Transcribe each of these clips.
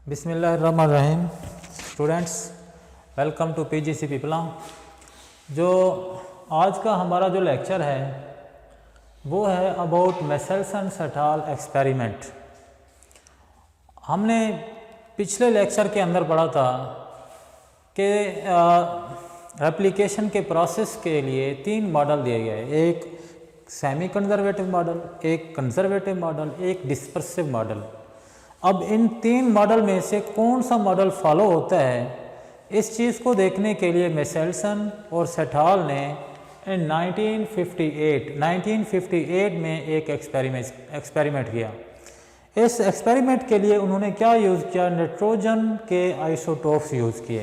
बिस्मिल्लाहिर्रहमानिर्रहीम। Students, welcome to PGC Pipla. जो आज का हमारा जो लेक्चर है वो है अबाउट मेसेल्सन एट एक्सपेरिमेंट। हमने पिछले लेक्चर के अंदर पढ़ा था कि रेप्लिकेशन के प्रोसेस के लिए 3 मॉडल दिए गए, एक सेमी कंजर्वेटिव मॉडल, एक कंजर्वेटिव मॉडल, एक डिस्पर्सिव मॉडल। अब इन 3 मॉडल में से कौन सा मॉडल फॉलो होता है, इस चीज़ को देखने के लिए मेसेल्सन और सेठाल ने 1958 में एक एक्सपेरिमेंट किया। इस एक्सपेरिमेंट के लिए उन्होंने क्या यूज़ किया, नाइट्रोजन के आइसोटोप्स यूज़ किए।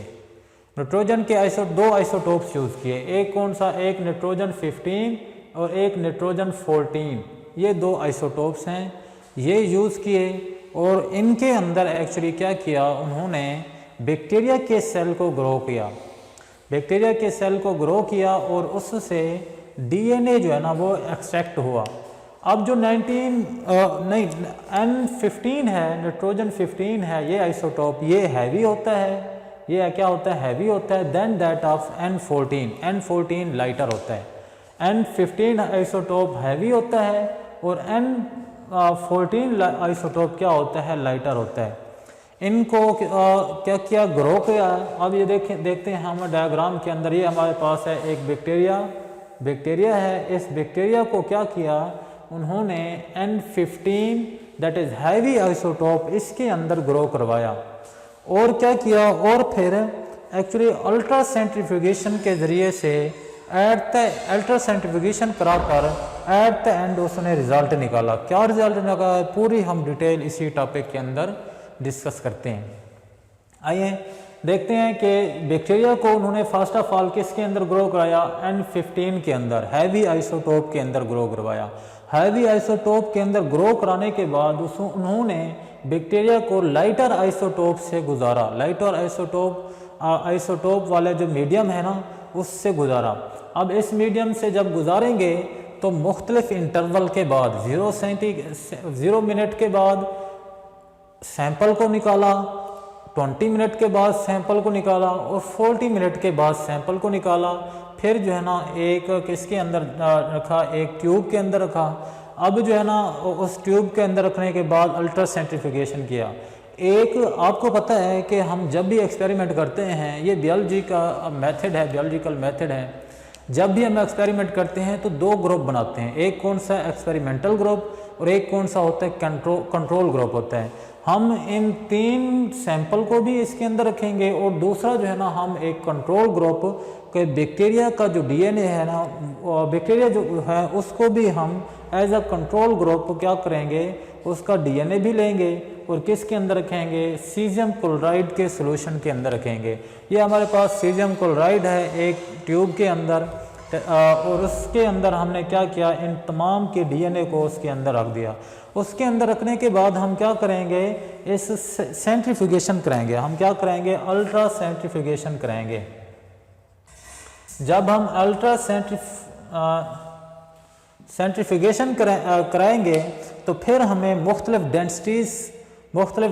नाइट्रोजन के 2 आइसोटोप्स यूज़ किए। एक कौन सा, एक नाइट्रोजन 15 और एक नाइट्रोजन 14। ये 2 आइसोटोप्स हैं, ये यूज़ किए। और इनके अंदर एक्चुअली क्या किया, उन्होंने बैक्टीरिया के सेल को ग्रो किया। बैक्टीरिया के सेल को ग्रो किया और उससे डीएनए जो है ना वो एक्सट्रैक्ट हुआ। अब जो N15 है, नाइट्रोजन 15 है, ये आइसोटोप ये हैवी होता है। ये क्या होता है, हैवी होता है। Then that of N14 lighter होता है। N15 आइसोटोप हैवी होता है और N14 आइसोटोप क्या होता है, लाइटर होता है। इनको क्या किया, ग्रो किया। अब ये देखते हैं हम डायग्राम के अंदर, ये हमारे पास है एक बैक्टीरिया है। इस बैक्टीरिया को क्या किया, उन्होंने N15 that is heavy isotope इसके अंदर ग्रो करवाया। और क्या किया, और फिर एक्चुअली अल्ट्रा सेंट्रीफ्यूगेशन के ज़रिए से अल्ट्रा सेंट्रीफ्यूगेशन कराकर एट द एंड उसने रिज़ल्ट निकाला। क्या रिज़ल्ट निकाला, पूरी हम डिटेल इसी टॉपिक के अंदर डिस्कस करते हैं। आइए देखते हैं कि बैक्टीरिया को उन्होंने फर्स्ट ऑफ ऑल किसके अंदर ग्रो कराया, N15 के अंदर, हैवी आइसोटोप के अंदर ग्रो करवाया। हैवी आइसोटोप के अंदर ग्रो कराने के बाद उन्होंने बैक्टीरिया को लाइटर आइसोटोप से गुजारा। लाइटर आइसोटोप वाले जो मीडियम है ना, उससे गुजारा। अब इस मीडियम से जब गुजारेंगे तो मुख्तलिफ इंटरवल के बाद 0 मिनट के बाद सैंपल को निकाला, 20 मिनट के बाद सैंपल को निकाला और 40 मिनट के बाद सैंपल को निकाला। फिर जो है ना एक किसके अंदर रखा, एक ट्यूब के अंदर रखा। अब जो है ना उस ट्यूब के अंदर रखने के बाद अल्ट्रा सेंट्रीफ्यूगेशन किया। एक आपको पता है कि हम जब भी एक्सपेरिमेंट करते हैं, ये बायोलॉजी का मेथड है, बायोलॉजिकल मेथड है। जब भी हम एक्सपेरिमेंट करते हैं तो 2 ग्रुप बनाते हैं। एक कौन सा, एक्सपेरिमेंटल ग्रुप, और एक कौन सा होता है, कंट्रोल ग्रुप होता है। हम इन 3 सैंपल को भी इसके अंदर रखेंगे और दूसरा जो है ना हम एक कंट्रोल ग्रुप के बैक्टीरिया का जो डीएनए है ना, बैक्टीरिया जो है उसको भी हम एज अ कंट्रोल ग्रुप क्या करेंगे, उसका डीएनए भी लेंगे और किसके अंदर रखेंगे, सीजियम क्लोराइड के सॉल्यूशन के अंदर रखेंगे। ये हमारे पास सीजियम क्लोराइड है एक ट्यूब के अंदर, और उसके अंदर हमने क्या किया, इन तमाम के डीएनए को उसके अंदर रख दिया। उसके अंदर रखने के बाद हम क्या करेंगे, इस सेंट्रीफ्यूगेशन कराएंगे। हम क्या कराएंगे, अल्ट्रा सेंट्रीफ्यूगेशन कराएंगे। जब हम अल्ट्रा सेंट्रीफ्यूगेशन कराएंगे तो फिर हमें मुख्तलिफ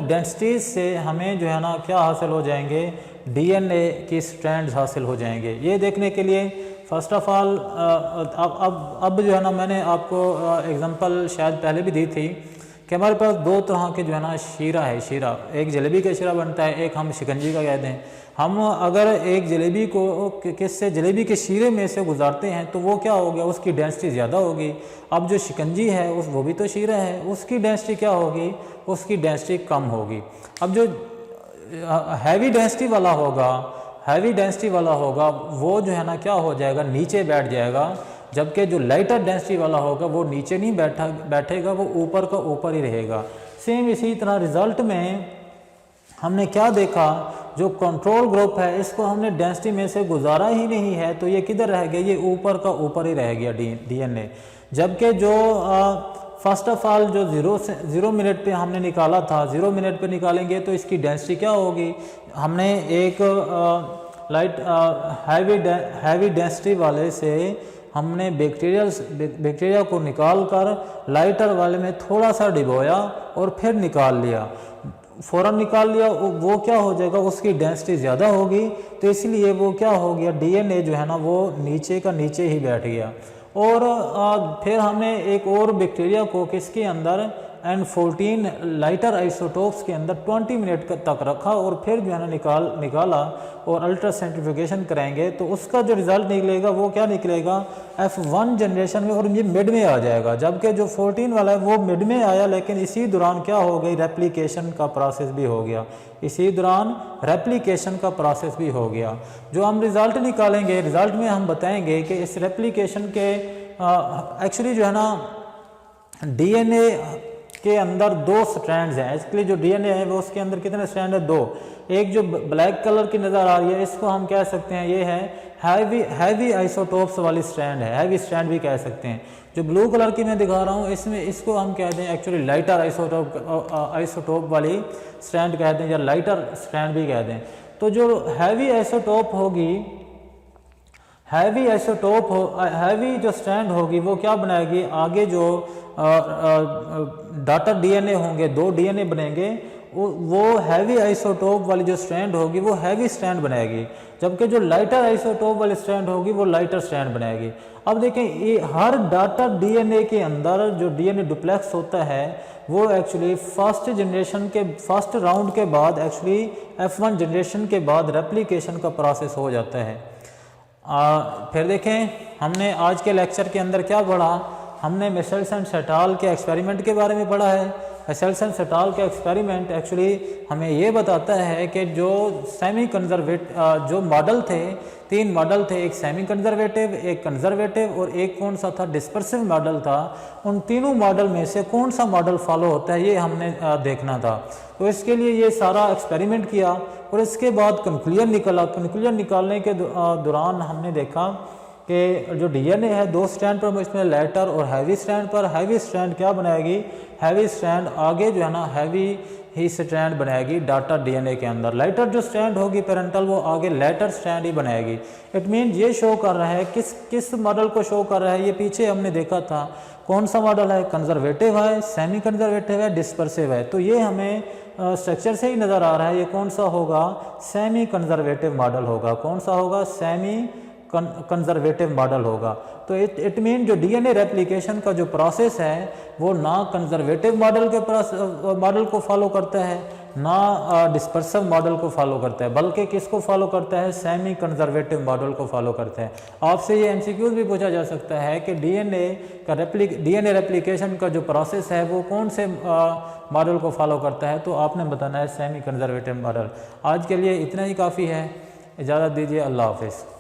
डेंसिटीज़ से हमें जो है ना क्या हासिल हो जाएंगे, डीएनए की स्ट्रैंड्स हासिल हो जाएंगे। ये देखने के लिए फर्स्ट ऑफ ऑल अब जो है ना मैंने आपको एग्जांपल शायद पहले भी दी थी कि हमारे पास 2 तरह के जो है ना शीरा है। शीरा, एक जलेबी का शीरा बनता है, एक हम शिकंजी का कहते हैं। हम अगर एक जलेबी को किससे, जलेबी के शीरे में से गुजारते हैं तो वो क्या हो गया, उसकी डेंसिटी ज़्यादा होगी। अब जो शिकंजी है वो भी तो शीरा है, उसकी डेंसिटी क्या होगी, उसकी डेंसिटी कम होगी। अब जो हैवी डेंसिटी वाला होगा वो जो है ना क्या हो जाएगा, नीचे बैठ जाएगा। जबकि जो लाइटर डेंसिटी वाला होगा वो नीचे नहीं बैठेगा, वो ऊपर का ऊपर ही रहेगा। सेम इसी तरह रिजल्ट में हमने क्या देखा, जो कंट्रोल ग्रुप है इसको हमने डेंसिटी में से गुजारा ही नहीं है, तो ये किधर रह गया, ये ऊपर का ऊपर ही रह गया डीएनए। जबकि जो फर्स्ट ऑफ ऑल जो 0 मिनट पे हमने निकाला था, 0 मिनट पे निकालेंगे तो इसकी डेंसिटी क्या होगी, हमने एक हैवी डेंसिटी वाले से हमने बैक्टीरिया को निकाल कर लाइटर वाले में थोड़ा सा डिबोया और फिर निकाल लिया। फ़ौरन निकाल लिया, वो क्या हो जाएगा, उसकी डेंसिटी ज़्यादा होगी, तो इसलिए वो क्या हो गया, डीएनए जो है ना वो नीचे का नीचे ही बैठ गया। और फिर हमने एक और बैक्टीरिया को किसके अंदर, N14 लाइटर आइसोटोप्स के अंदर 20 मिनट तक रखा और फिर जो है ना निकाला और अल्ट्रा सेंट्रीफ्यूगेशन कराएंगे, तो उसका जो रिज़ल्ट निकलेगा वो क्या निकलेगा, F1 जनरेशन में, और ये मिड में आ जाएगा। जबकि जो 14 वाला है वो मिड में आया, लेकिन इसी दौरान क्या हो गई, रेप्लिकेशन का प्रोसेस भी हो गया, इसी दौरान रेप्लिकेशन का प्रोसेस भी हो गया। जो हम रिज़ल्ट निकालेंगे, रिज़ल्ट में हम बताएंगे कि इस रेप्लिकेशन के एक्चुअली जो है ना डीएनए के अंदर 2 स्ट्रैंड्स हैं। एक्चुअली जो डीएनए है वो उसके अंदर कितने स्ट्रैंड है, 2। एक जो ब्लैक कलर की नज़र आ रही है इसको हम कह सकते हैं ये है हैवी आइसोटोप्स वाली स्ट्रैंड है, हैवी स्ट्रैंड भी कह सकते हैं। जो ब्लू कलर की मैं दिखा रहा हूँ इसमें इसको हम कहते हैं एक्चुअली लाइटर आइसोटोप वाली स्ट्रैंड कहते हैं, या लाइटर स्ट्रैंड भी कहते हैं। तो जो हैवी आइसोटोप होगी, हैवी जो स्ट्रैंड होगी वो क्या बनाएगी, आगे जो डाटा डीएनए होंगे, 2 डीएनए बनेंगे, वो हैवी आइसोटोप वाली जो स्ट्रैंड होगी वो हैवी स्ट्रैंड बनाएगी, जबकि जो लाइटर आइसोटोप वाली स्ट्रैंड होगी वो लाइटर स्ट्रैंड बनाएगी। अब देखें, ये हर डाटा डीएनए के अंदर जो डीएनए डुप्लेक्स होता है वो एक्चुअली फर्स्ट राउंड के बाद एक्चुअली F1 जनरेशन के बाद रेप्लिकेशन का प्रोसेस हो जाता है। फिर देखें, हमने आज के लेक्चर के अंदर क्या पढ़ा, हमने मिशेल्स एंड सेटाल के एक्सपेरिमेंट के बारे में पढ़ा है। मिशेल्स एंड सेटाल के एक्सपेरिमेंट एक्चुअली हमें ये बताता है कि जो सेमी कंजर्वेटिव जो मॉडल थे, 3 मॉडल थे, एक सेमी कंजर्वेटिव, एक कंजर्वेटिव और एक कौन सा था, डिस्पर्सिव मॉडल था। उन तीनों मॉडल में से कौन सा मॉडल फॉलो होता है ये हमने देखना था। तो इसके लिए ये सारा एक्सपेरिमेंट किया और इसके बाद कंक्लूजन निकला। कंक्लूजन निकालने के दौरान हमने देखा कि जो डीएनए है 2 स्ट्रैंड पर, इसमें लाइटर और हैवी स्ट्रैंड पर, हैवी स्ट्रैंड क्या बनाएगी, हैवी स्ट्रैंड आगे जो है ना हैवी ही स्ट्रैंड बनाएगी डाटा डीएनए के अंदर। लाइटर जो स्ट्रैंड होगी पेरेंटल, वो आगे लाइटर स्ट्रैंड ही बनाएगी। इट मीन ये शो कर रहा है किस मॉडल को शो कर रहा है, ये पीछे हमने देखा था कौन सा मॉडल है, कंजर्वेटिव है, सेमी कंजर्वेटिव है, डिस्पर्सिव है। तो ये हमें स्ट्रक्चर से ही नज़र आ रहा है ये कौन सा होगा, सेमी कंजर्वेटिव मॉडल होगा। कौन सा होगा, सेमी कंजर्वेटिव मॉडल होगा। तो इट मीन जो डीएनए रेप्लिकेशन का जो प्रोसेस है वो ना कंजर्वेटिव मॉडल को फॉलो करता है, ना डिस्पर्सिव मॉडल को फॉलो करता है, बल्कि किसको फॉलो करता है, सेमी कंजर्वेटिव मॉडल को फॉलो करता है। आपसे ये एमसीक्यूज भी पूछा जा सकता है कि डीएनए रेप्लिकेशन का जो प्रोसेस है वो कौन से मॉडल को फॉलो करता है, तो आपने बताना है सेमी कंजर्वेटिव मॉडल। आज के लिए इतना ही काफ़ी है, इजाज़त दीजिए, अल्लाह हाफिज़।